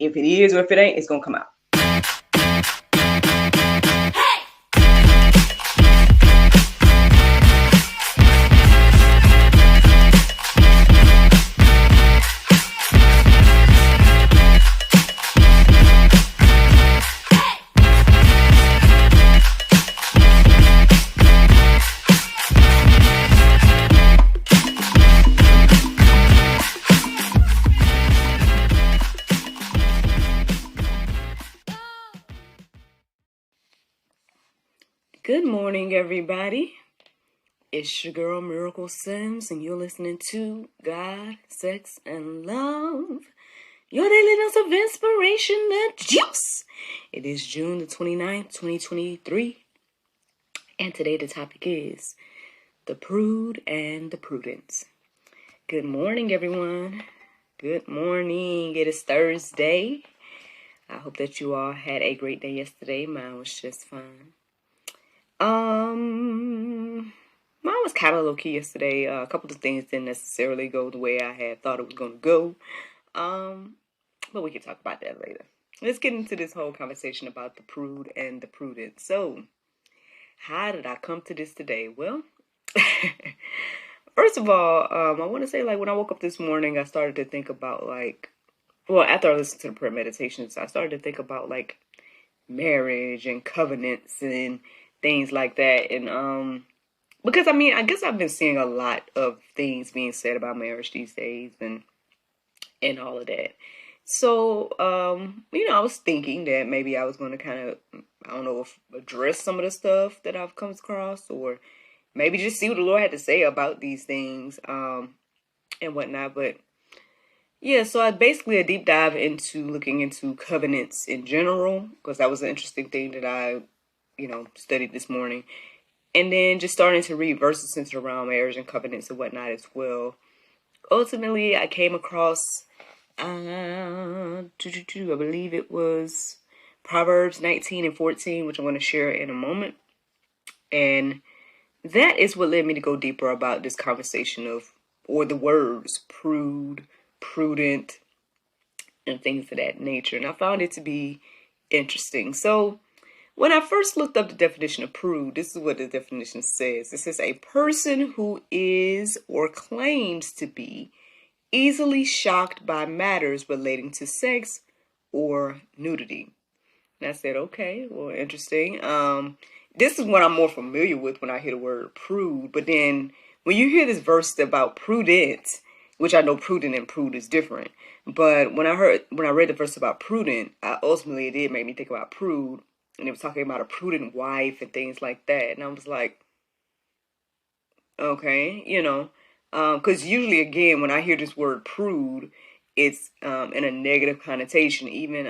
If it is or if it ain't, it's going to come out. Good morning, everybody. It's your girl, Miracle Sims, and you're listening to God, Sex, and Love, your daily dose of inspiration and juice. It is June the 29th, 2023, and today the topic is the prude and the prudence. Good morning, everyone. Good morning. It is Thursday. I hope that you all had a great day yesterday. Mine was just fine. Mine was kind of low-key yesterday. A couple of things didn't necessarily go the way I had thought it was going to go. But we can talk about that later. Let's get into this whole conversation about the prude and the prudent. So, how did I come to this today? Well, first of all, I want to say, when I woke up this morning, I started to think about, after I listened to the prayer meditations, I started to think about, marriage and covenants and things like that. And, because, I guess I've been seeing a lot of things being said about marriage these days and all of that. So, I was thinking that maybe I was going to kind of, address some of the stuff that I've come across, or maybe just see what the Lord had to say about these things, and whatnot. But yeah, so I basically a deep dive into looking into covenants in general, because that was an interesting thing that I, studied this morning. And then just starting to read verses centered around marriage and covenants and whatnot as well. Ultimately, I came across, I believe it was Proverbs 19 and 14, which I'm going to share in a moment. And that is what led me to go deeper about this conversation or the words prude, prudent, and things of that nature. And I found it to be interesting. So, when I first looked up the definition of prude, this is what the definition says. It says a person who is or claims to be easily shocked by matters relating to sex or nudity. And I said, okay, well, interesting. This is what I'm more familiar with when I hear the word prude. But then when you hear this verse about prudent, which I know prudent and prude is different. But when I read the verse about prudent, ultimately it did make me think about prude. And it was talking about a prudent wife and things like that. And I was like, okay, because usually, again, when I hear this word prude, it's in a negative connotation. Even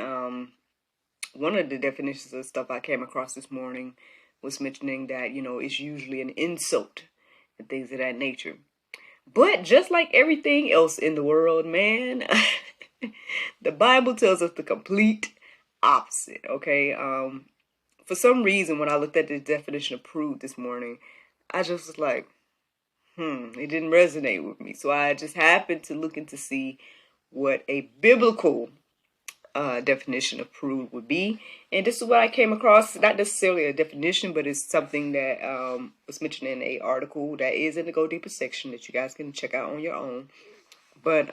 one of the definitions of stuff I came across this morning was mentioning that, it's usually an insult and things of that nature. But just like everything else in the world, man, the Bible tells us the complete opposite, okay? For some reason, when I looked at the definition of prude this morning, I just was like, it didn't resonate with me. So I just happened to look in to see what a biblical definition of prude would be. And this is what I came across. Not necessarily a definition, but it's something that was mentioned in an article that is in the Go Deeper section that you guys can check out on your own. But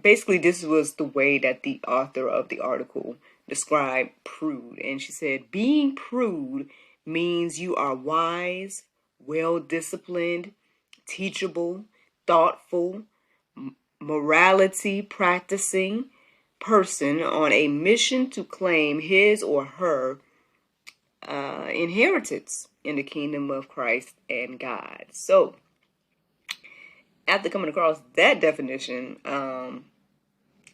basically, this was the way that the author of the article described prude. And she said, being prude means you are wise, well-disciplined, teachable, thoughtful, morality practicing person on a mission to claim his or her inheritance in the kingdom of Christ and God. So, after coming across that definition,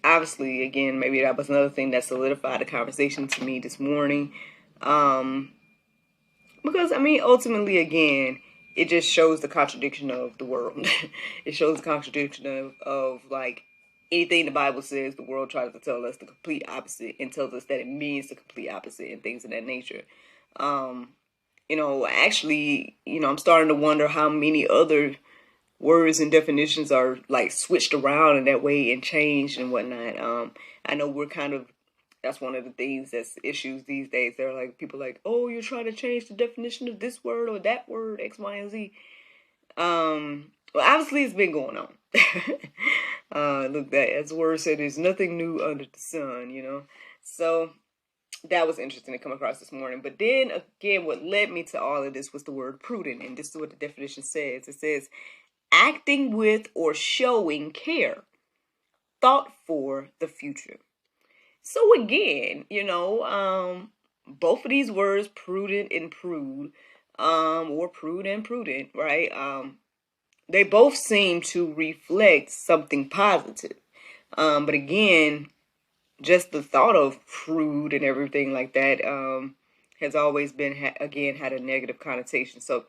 obviously, again, maybe that was another thing that solidified the conversation to me this morning. Because, ultimately, again, it just shows the contradiction of the world. It shows the contradiction of anything the Bible says, the world tries to tell us the complete opposite and tells us that it means the complete opposite and things of that nature. Actually, I'm starting to wonder how many other words and definitions are like switched around in that way and changed and whatnot. I know we're kind of, that's one of the things that's issues these days. They're like, people like, oh, you're trying to change the definition of this word or that word, X, Y, and Z. Well, obviously it's been going on. Look, that as the word said, there's nothing new under the sun, you know. So that was interesting to come across this morning. But then again, what led me to all of this was the word prudent, and this is what the definition says. It says, acting with or showing care, thought for the future. So again, you know, both of these words, prudent and prude, or prude and prudent, right? They both seem to reflect something positive. But again, just the thought of prude and everything like that has always been, again, had a negative connotation. So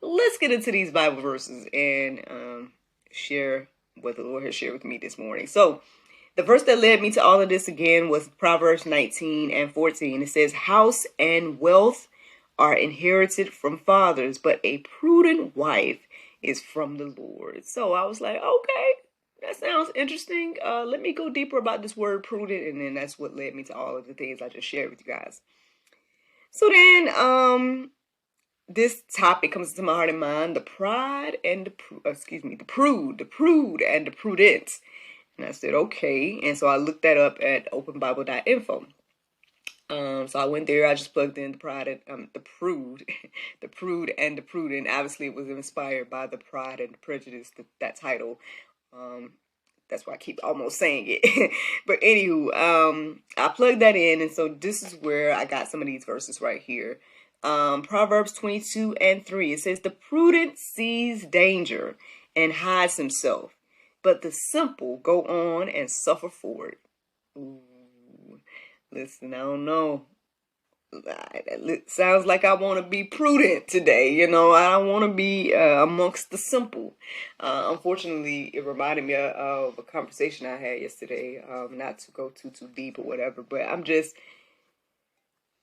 let's get into these Bible verses and share what the Lord has shared with me this morning. So the verse that led me to all of this again was Proverbs 19:14. It says, house and wealth are inherited from fathers, but a prudent wife is from the Lord. So I was like, okay, that sounds interesting. Let me go deeper about this word prudent. And then that's what led me to all of the things I just shared with you guys. So then, this topic comes to my heart and mind, the pride and the prude and the prudence. And I said, okay. And so I looked that up at openbible.info. So I went there, I just plugged in the pride and the prude, the prude and the prudent. Obviously it was inspired by the Pride and Prejudice, that title. That's why I keep almost saying it. But anywho, I plugged that in, and so this is where I got some of these verses right here. Proverbs 22:3. It says, the prudent sees danger and hides himself, but the simple go on and suffer for it. Ooh. Listen, I don't know. It sounds like I want to be prudent today. You know, I don't want to be amongst the simple. Unfortunately, it reminded me of a conversation I had yesterday. Not to go too deep or whatever, but I'm just,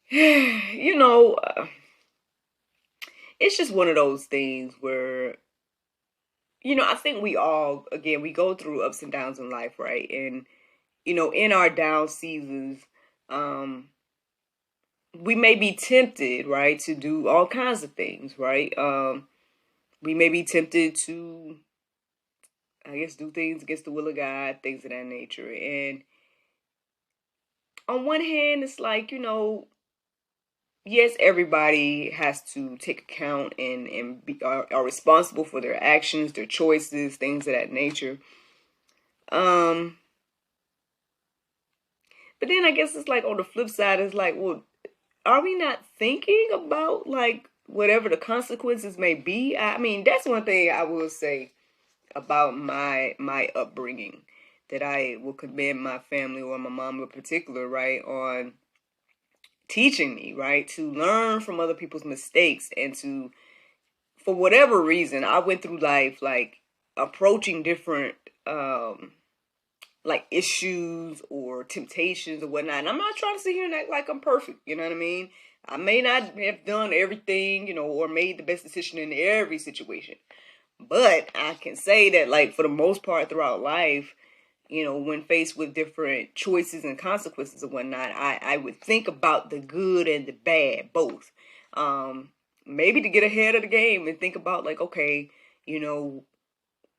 you know, it's just one of those things where, you know, I think we all, again, we go through ups and downs in life, right? And, you know, in our down seasons, we may be tempted, right, to do all kinds of things, right? We may be tempted to, I guess, do things against the will of God, things of that nature. And on one hand, it's like, you know, yes, everybody has to take account and are responsible for their actions, their choices, things of that nature. But then I guess it's like on the flip side, it's like, well, are we not thinking about like whatever the consequences may be? I mean, that's one thing I will say about my upbringing, that I will commend my family, or my mom in particular, right, on teaching me, right, to learn from other people's mistakes, and to, for whatever reason, I went through life like approaching different like issues or temptations or whatnot. And I'm not trying to sit here and act like I'm perfect, you know what I mean? I may not have done everything, you know, or made the best decision in every situation. But I can say that, like, for the most part throughout life, you know, when faced with different choices and consequences and whatnot, I would think about the good and the bad, both. Maybe to get ahead of the game and think about, like, okay, you know,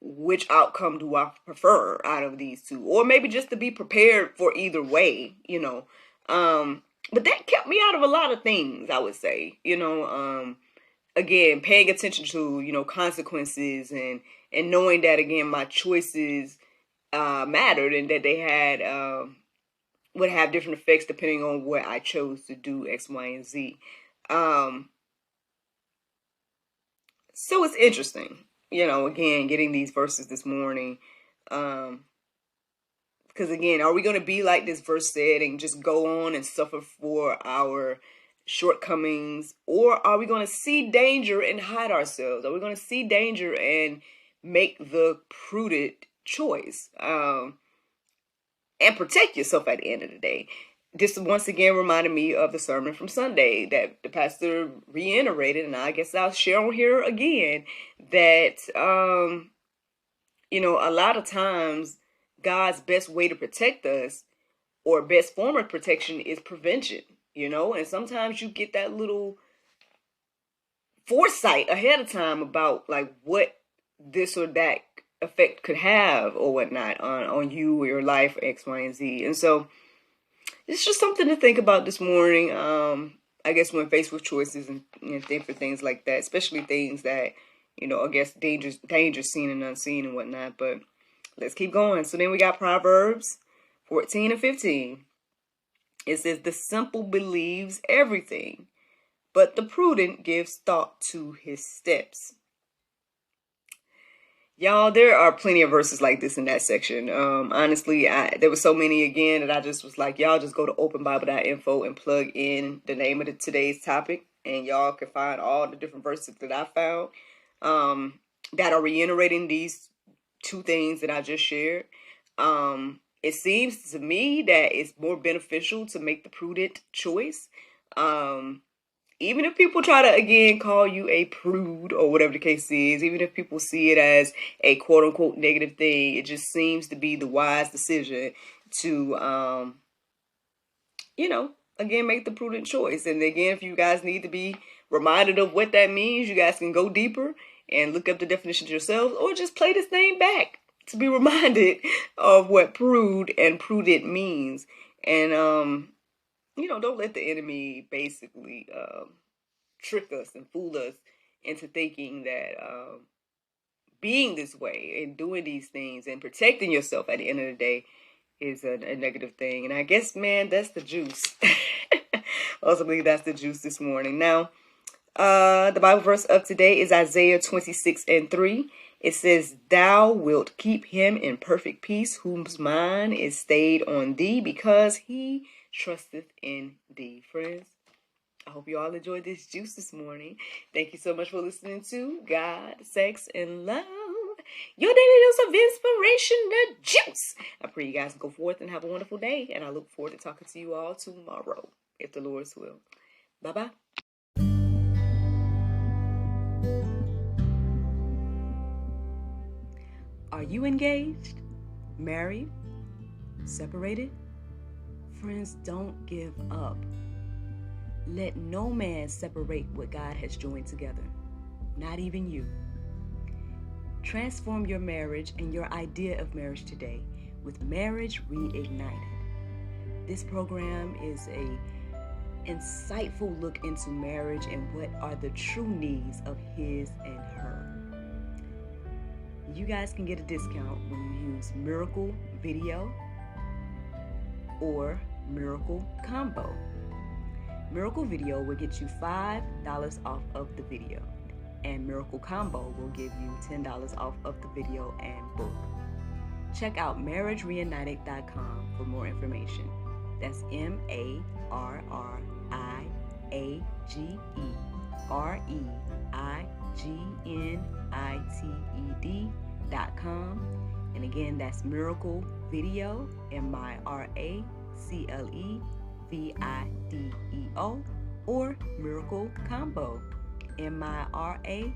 which outcome do I prefer out of these two? Or maybe just to be prepared for either way, you know. But that kept me out of a lot of things, I would say, you know. Again, paying attention to, you know, consequences, and knowing that, again, my choices mattered, and that they had would have different effects depending on what I chose to do, X, Y, and Z. So it's interesting, you know, again, getting these verses this morning. Because again, are we going to be like this verse said and just go on and suffer for our shortcomings? Or are we going to see danger and hide ourselves? Are we going to see danger and make the prudent choice? And protect yourself at the end of the day. This once again reminded me of the sermon from Sunday that the pastor reiterated, and I guess I'll share on here again, that a lot of times God's best way to protect us, or best form of protection, is prevention, and sometimes you get that little foresight ahead of time about like what this or that effect could have or whatnot on you or your life, X, Y, and Z. And so it's just something to think about this morning. I guess when faced with choices and think for things like that, especially things that, I guess danger seen and unseen and whatnot. But let's keep going. So then we got Proverbs 14 and 15. It says, the simple believes everything, but the prudent gives thought to his steps. Y'all, there are plenty of verses like this in that section. Honestly, there were so many again that I just was like, y'all just go to openbible.info and plug in the name of today's topic, and y'all can find all the different verses that I found that are reiterating these two things that I just shared. It seems to me that it's more beneficial to make the prudent choice. Even if people try to, again, call you a prude or whatever the case is, even if people see it as a quote-unquote negative thing, it just seems to be the wise decision to, again, make the prudent choice. And again, if you guys need to be reminded of what that means, you guys can go deeper and look up the definitions yourselves, or just play this thing back to be reminded of what prude and prudent means. And, don't let the enemy basically trick us and fool us into thinking that being this way and doing these things and protecting yourself at the end of the day is a negative thing. And I guess, man, that's the juice. Ultimately, that's the juice this morning. Now, the Bible verse of today is Isaiah 26 and 3. It says, thou wilt keep him in perfect peace, whose mind is stayed on thee, because he trusteth in thee. Friends, I hope you all enjoyed this juice this morning. Thank you so much for listening to God, Sex, and Love, your daily dose of inspiration, the juice. I pray you guys go forth and have a wonderful day, and I look forward to talking to you all tomorrow, if the Lord's will. Bye-bye. Are you engaged, married, separated? Friends, don't give up. Let no man separate what God has joined together, not even you. Transform your marriage and your idea of marriage today with Marriage Reignited. This program is a insightful look into marriage and what are the true needs of his and her. You guys can get a discount when you use Miracle Video or Miracle Combo. Miracle Video will get you $5 off of the video, and Miracle Combo will give you $10 off of the video and book. Check out marriagereignited.com for more information. That's MARRIEGNITED.com. And again, that's Miracle Video, MIRACLEVIDEO, or Miracle Combo, MIRACLECOMBO.